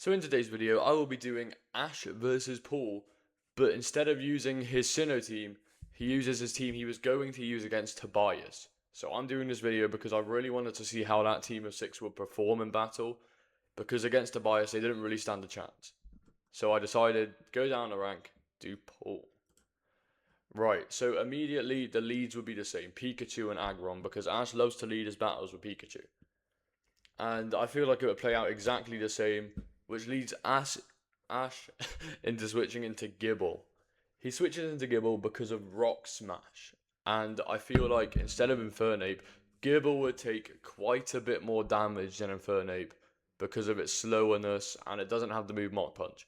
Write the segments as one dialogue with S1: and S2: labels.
S1: So in today's video, I will be doing Ash versus Paul, but instead of using his Sinnoh team, he uses his team he was going to use against Tobias. So I'm doing this video because I really wanted to see how that team of 6 would perform in battle, because against Tobias they didn't really stand a chance. So I decided, go down the rank, do Paul. Right, so immediately the leads would be the same, Pikachu and Aggron, because Ash loves to lead his battles with Pikachu. And I feel like it would play out exactly the same, which leads Ash into switching into Gible. He switches into Gible because of Rock Smash, and I feel like instead of Infernape, Gible would take quite a bit more damage than Infernape because of its slowness, and it doesn't have the move Mach Punch.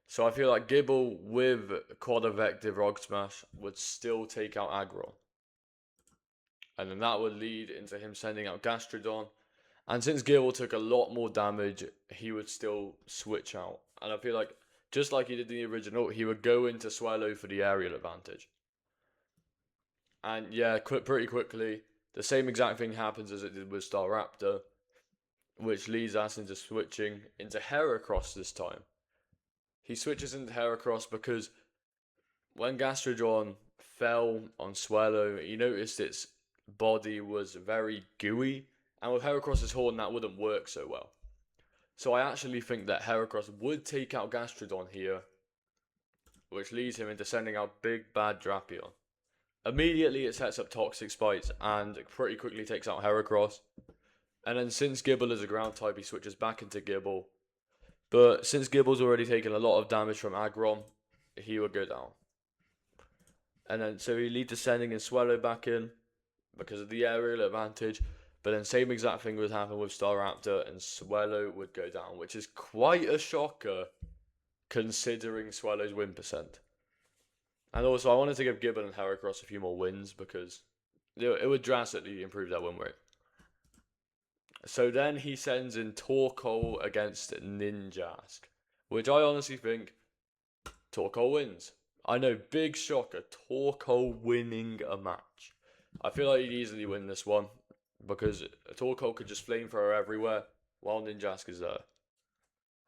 S1: So I feel like Gible with Quad Effective Rock Smash would still take out Aggron. And then that would lead into him sending out Gastrodon. And since Gible took a lot more damage, he would still switch out. And I feel like, just like he did in the original, he would go into Swallow for the aerial advantage. And yeah, pretty quickly, the same exact thing happens as it did with Staraptor, which leads us into switching into Heracross this time. He switches into Heracross because when Gastrodon fell on Swallow, he noticed its body was very gooey, and with Heracross's horn that wouldn't work so well. So I actually think that Heracross would take out Gastrodon here, which leads him into sending out Big Bad Drapion. Immediately it sets up Toxic Spikes and pretty quickly takes out Heracross. And then since Gible is a ground type, he switches back into Gible. But since Gible's already taken a lot of damage from Aggron, he would go down. And then so he leads to sending his Swallow back in because of the aerial advantage. But then same exact thing would happen with Staraptor, and Swallow would go down, which is quite a shocker considering Swallow's win percent. And also I wanted to give Gible and Heracross a few more wins because it would drastically improve their win rate. So then he sends in Torkoal against Ninjask, which I honestly think Torkoal wins. I know, big shocker, Torkoal winning a match. I feel like he'd easily win this one because Torkoal could just flamethrower everywhere while Ninjask is there.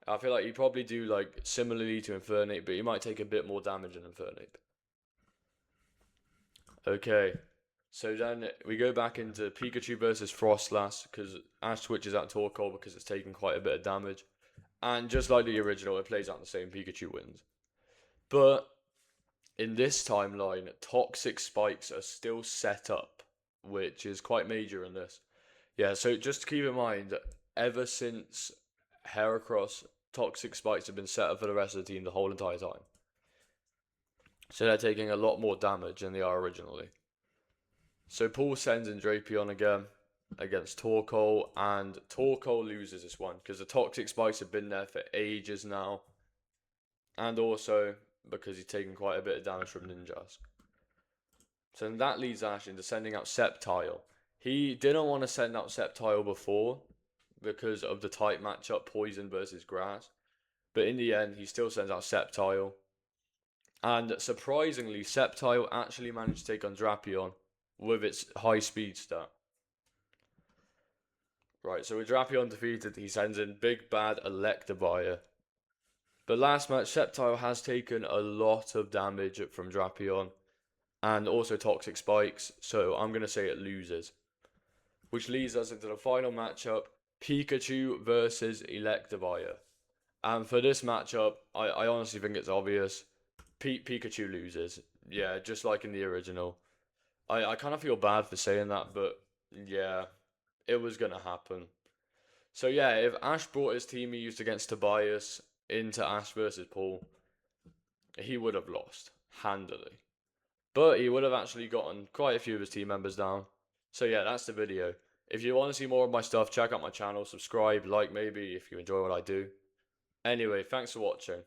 S1: I feel like he'd probably do like similarly to Infernape, but he might take a bit more damage than Infernape. Okay. So then we go back into Pikachu versus Frostlass because Ash switches out Torkoal because it's taking quite a bit of damage. And just like the original, it plays out the same, Pikachu wins. But in this timeline, Toxic Spikes are still set up, which is quite major in this. Yeah, so just to keep in mind, ever since Heracross, Toxic Spikes have been set up for the rest of the team the whole entire time. So they're taking a lot more damage than they are originally. So Paul sends in Drapion again against Torkoal, and Torkoal loses this one because the Toxic Spikes have been there for ages now. And also because he's taken quite a bit of damage from Ninjask. So then that leads Ash into sending out Sceptile. He didn't want to send out Sceptile before because of the type matchup Poison versus Grass. But in the end, he still sends out Sceptile. And surprisingly, Sceptile actually managed to take on Drapion with its high speed stat. Right, so with Drapion defeated, he sends in Big Bad Electivire. But last match, Sceptile has taken a lot of damage from Drapion and also Toxic Spikes, so I'm going to say it loses. Which leads us into the final matchup, Pikachu versus Electivire. And for this matchup, I honestly think it's obvious. Pikachu loses. Yeah, just like in the original. I kind of feel bad for saying that, but yeah, it was going to happen. So yeah, if Ash brought his team he used against Tobias into Ash versus Paul, he would have lost handily. But he would have actually gotten quite a few of his team members down. So yeah, that's the video. If you want to see more of my stuff, check out my channel, subscribe, like maybe if you enjoy what I do. Anyway, thanks for watching.